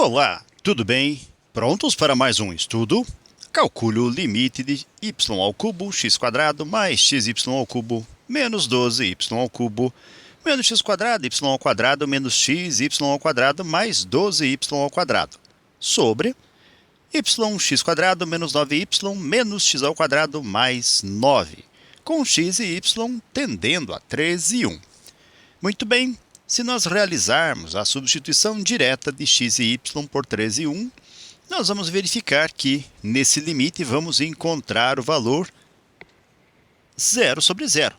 Olá, tudo bem? Prontos para mais um estudo? Calcule o limite de y ao cubo x² mais xy ao cubo menos 12y ao cubo menos x² y² menos xy ao quadrado mais 12y ao quadrado sobre yx² menos 9y menos x ao quadrado mais 9, com x e y tendendo a 3 e 1. Muito bem, se nós realizarmos a substituição direta de x e y por 3 e 1, nós vamos verificar que, nesse limite, vamos encontrar o valor 0 sobre 0,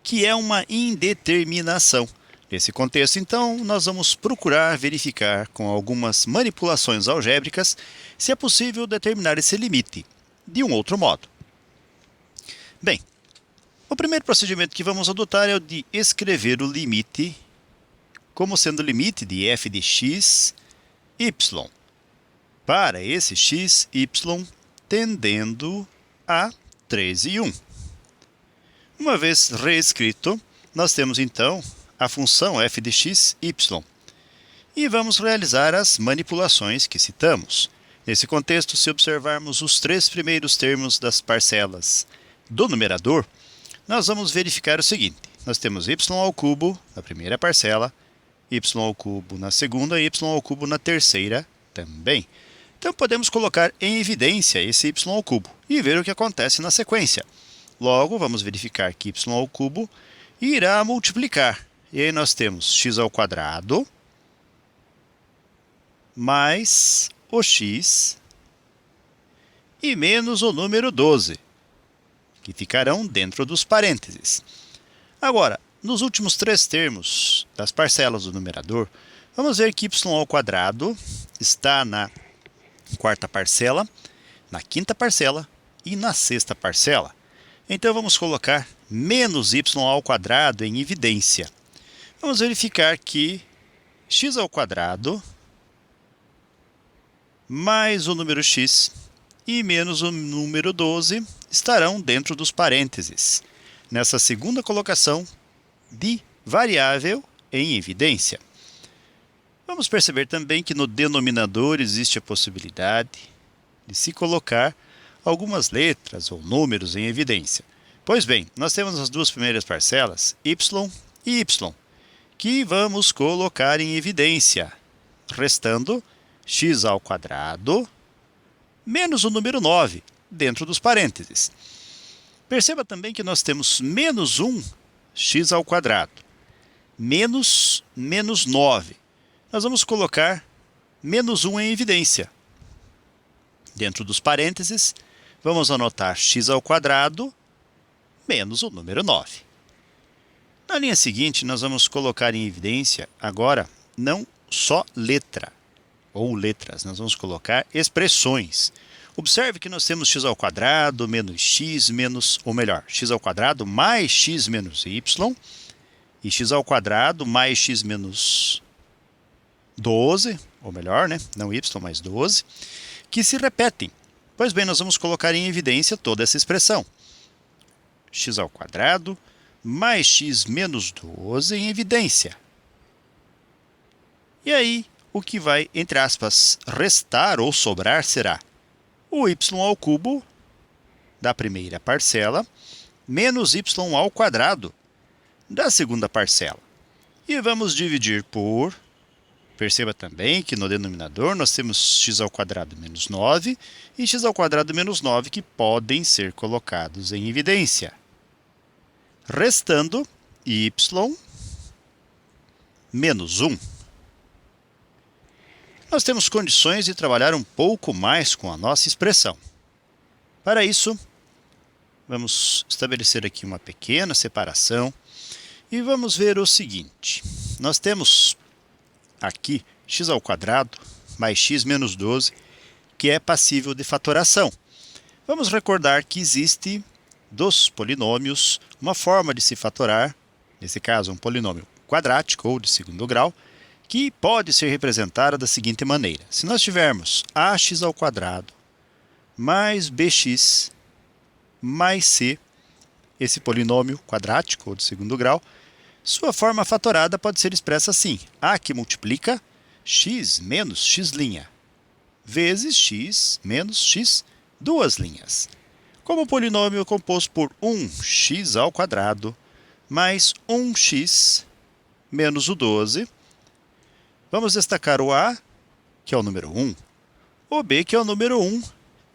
que é uma indeterminação. Nesse contexto, então, nós vamos procurar verificar com algumas manipulações algébricas se é possível determinar esse limite de um outro modo. Bem, o primeiro procedimento que vamos adotar é o de escrever o limite como sendo o limite de f de x, y, para esse x, y, tendendo a 3 e 1. Uma vez reescrito, nós temos então a função f de x, y, e vamos realizar as manipulações que citamos. Nesse contexto, se observarmos os três primeiros termos das parcelas do numerador, nós vamos verificar o seguinte: nós temos y ao cubo na primeira parcela, y ao cubo na segunda e y ao cubo na terceira também. Então, podemos colocar em evidência esse y ao cubo e ver o que acontece na sequência. Logo, vamos verificar que y ao cubo irá multiplicar. E aí nós temos x² mais o x e menos o número 12, que ficarão dentro dos parênteses. Agora, nos últimos três termos das parcelas do numerador, vamos ver que y² está na quarta parcela, na quinta parcela e na sexta parcela. Então, vamos colocar menos y² em evidência. Vamos verificar que x² mais o número x e menos o número 12 estarão dentro dos parênteses, nessa segunda colocação de variável em evidência. Vamos perceber também que no denominador existe a possibilidade de se colocar algumas letras ou números em evidência. Pois bem, nós temos as duas primeiras parcelas, y e y, que vamos colocar em evidência, restando x² menos o número 9 dentro dos parênteses. Perceba também que nós temos menos 1 x² menos 9. Nós vamos colocar menos 1 em evidência. Dentro dos parênteses, vamos anotar x² menos o número 9. Na linha seguinte, nós vamos colocar em evidência agora não só letra ou letras, nós vamos colocar expressões. Observe que nós temos x² menos x menos, ou melhor, x² mais x menos y e x² mais x menos 12, ou melhor, não y, mas 12, que se repetem. Pois bem, nós vamos colocar em evidência toda essa expressão. x² mais x menos 12 em evidência. E aí, o que vai, entre aspas, restar ou sobrar será o y ao cubo da primeira parcela menos y² da segunda parcela. E vamos dividir por... Perceba também que no denominador nós temos x² menos 9 e x² menos 9 que podem ser colocados em evidência, restando y menos 1. Nós temos condições de trabalhar um pouco mais com a nossa expressão. Para isso, vamos estabelecer aqui uma pequena separação e vamos ver o seguinte. Nós temos aqui x² mais x menos 12, que é passível de fatoração. Vamos recordar que existe dos polinômios uma forma de se fatorar, nesse caso um polinômio quadrático ou de segundo grau, que pode ser representada da seguinte maneira. Se nós tivermos ax² mais bx mais c, esse polinômio quadrático ou de segundo grau, sua forma fatorada pode ser expressa assim: a que multiplica x menos x' vezes x menos x duas linhas. Como o polinômio é composto por 1x² mais 1x menos o 12, vamos destacar o A, que é o número 1, o B, que é o número 1,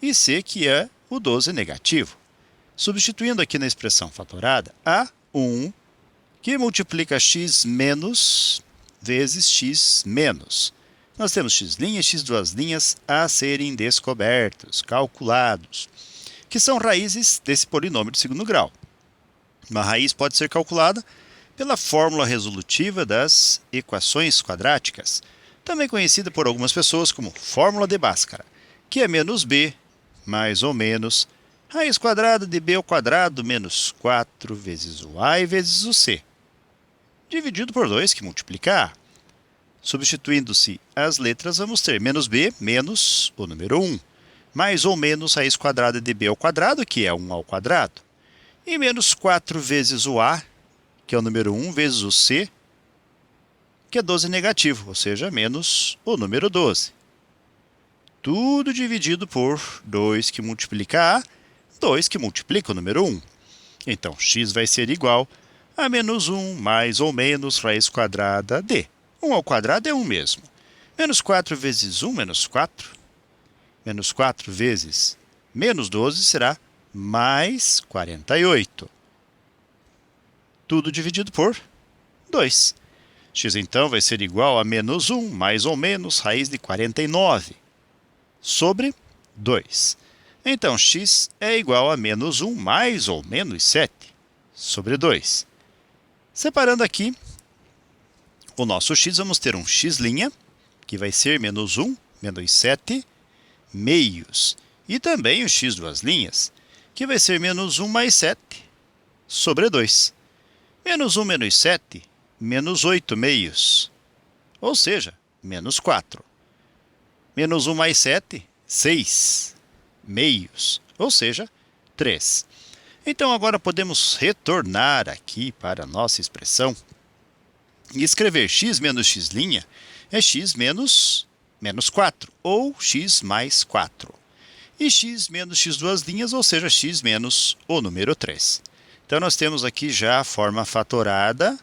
e C, que é o 12 negativo. Substituindo aqui na expressão fatorada, A1, que multiplica x menos vezes x menos. Nós temos x' e x duas linhas a serem descobertos, calculados, que são raízes desse polinômio de segundo grau. Uma raiz pode ser calculada pela fórmula resolutiva das equações quadráticas, também conhecida por algumas pessoas como fórmula de Bhaskara, que é menos b, mais ou menos, raiz quadrada de b ao quadrado menos 4 vezes o a e vezes o c, dividido por 2, que multiplica a. Substituindo-se as letras, vamos ter menos b menos o número 1, mais ou menos raiz quadrada de b ao quadrado, que é 1 ao quadrado, e menos 4 vezes o a, que é o número 1, vezes o c, que é 12 negativo, ou seja, menos o número 12. Tudo dividido por 2, que multiplica a, 2, que multiplica o número 1. Então, x vai ser igual a menos 1 mais ou menos raiz quadrada de 1 ao quadrado é 1 mesmo. Menos 4 vezes 1, menos 4. Menos 4 vezes menos 12 será mais 48. Tudo dividido por 2. X, então, vai ser igual a menos 1 mais ou menos raiz de 49 sobre 2. Então, x é igual a menos 1 mais ou menos 7 sobre 2. Separando aqui o nosso x, vamos ter um x', que vai ser menos 1 menos 7 meios. E também o x duas linhas, que vai ser menos 1 mais 7 sobre 2. Menos 1 menos 7, menos 8 meios, ou seja, menos 4. Menos 1 mais 7, 6 meios, ou seja, 3. Então, agora podemos retornar aqui para a nossa expressão e escrever x menos x' é x menos 4, ou x mais 4. E x menos x duas linhas, ou seja, x menos o número 3. Então, nós temos aqui já a forma fatorada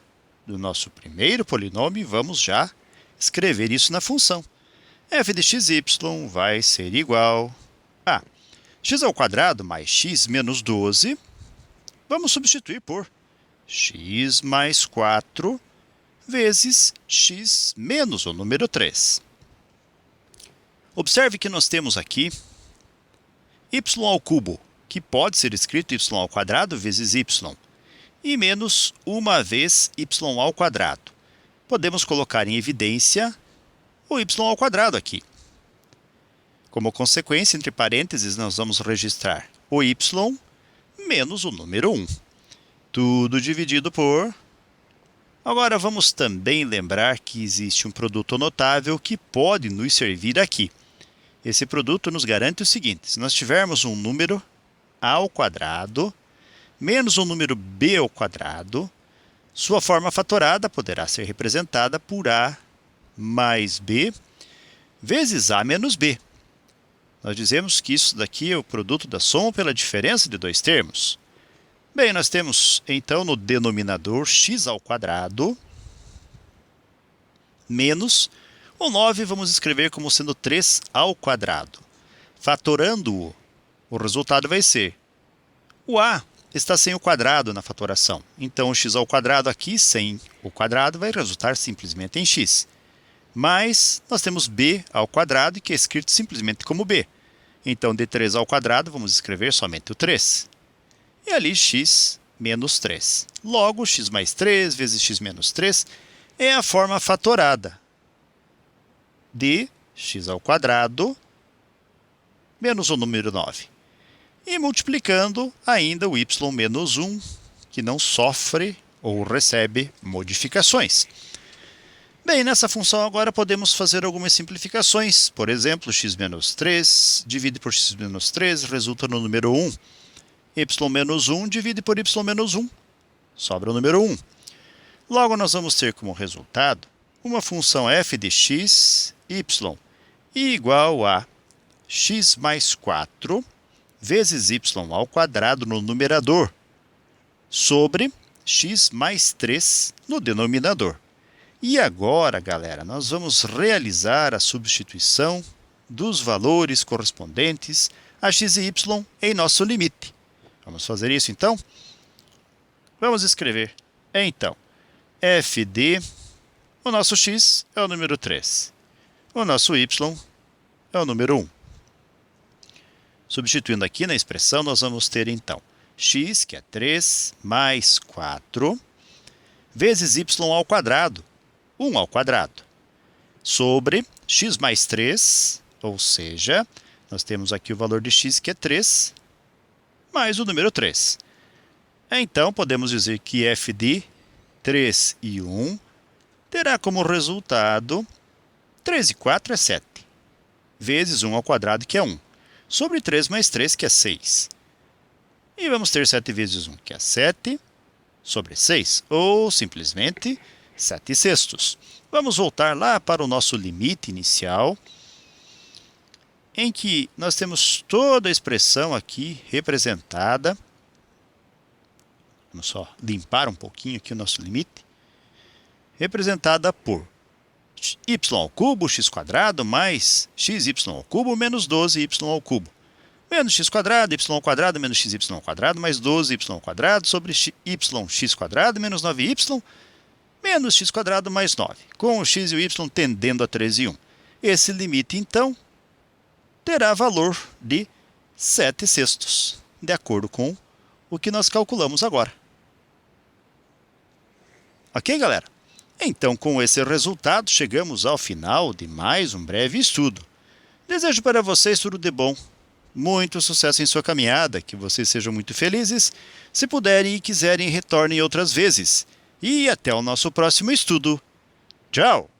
do nosso primeiro polinômio e vamos já escrever isso na função. f de xy vai ser igual a x² mais x menos 12. Vamos substituir por x mais 4 vezes x menos o número 3. Observe que nós temos aqui y², que pode ser escrito y² vezes y, e menos uma vez y². Podemos colocar em evidência o y² aqui. Como consequência, entre parênteses, nós vamos registrar o y menos o número 1. Tudo dividido por... Agora, vamos também lembrar que existe um produto notável que pode nos servir aqui. Esse produto nos garante o seguinte: se nós tivermos um número a ao quadrado menos um número b ao quadrado, sua forma fatorada poderá ser representada por a mais b vezes a menos b. Nós dizemos que isso daqui é o produto da soma pela diferença de dois termos. Bem, nós temos, então, no denominador x² menos o 9 vamos escrever como sendo 3². Fatorando-o, o resultado vai ser o a está sem o quadrado na fatoração. Então, o x² aqui, sem o quadrado, vai resultar simplesmente em x. Mas nós temos b², que é escrito simplesmente como b. Então, de 3², vamos escrever somente o 3. E ali, x menos 3. Logo, x mais 3 vezes x menos 3 é a forma fatorada de x² menos o número 9. E multiplicando ainda o y menos 1, que não sofre ou recebe modificações. Bem, nessa função agora podemos fazer algumas simplificações. Por exemplo, x menos 3 divide por x menos 3 resulta no número 1. Y menos 1 divide por y menos 1, sobra o número 1. Logo, nós vamos ter como resultado uma função f de x, y, igual a x mais 4 vezes y ao quadrado no numerador, sobre x mais 3 no denominador. E agora, galera, nós vamos realizar a substituição dos valores correspondentes a x e y em nosso limite. Vamos fazer isso, então? Vamos escrever, então, f de... O nosso x é o número 3. O nosso y é o número 1. Substituindo aqui na expressão, nós vamos ter, então, x, que é 3, mais 4, vezes y ao quadrado, 1 ao quadrado, sobre x mais 3, ou seja, nós temos aqui o valor de x, que é 3, mais o número 3. Então, podemos dizer que f de 3 e 1 terá como resultado 3 e 4 é 7, vezes 1 ao quadrado, que é 1, sobre 3 mais 3, que é 6. E vamos ter 7 vezes 1, que é 7, sobre 6, ou simplesmente 7 sextos. Vamos voltar lá para o nosso limite inicial, em que nós temos toda a expressão aqui representada. Vamos só limpar um pouquinho aqui o nosso limite. Representada por y ao cubo, x quadrado, mais xy ao cubo, menos 12y ao cubo. Menos x quadrado, y ao quadrado, menos xy ao quadrado, mais 12y ao quadrado, sobre yx quadrado, menos 9y, menos x quadrado, mais 9, com o x e o y tendendo a 3 e 1. Esse limite, então, terá valor de 7 sextos, de acordo com o que nós calculamos agora. Ok, galera? Então, com esse resultado, chegamos ao final de mais um breve estudo. Desejo para vocês tudo de bom, muito sucesso em sua caminhada, que vocês sejam muito felizes. Se puderem e quiserem, retornem outras vezes. E até o nosso próximo estudo. Tchau!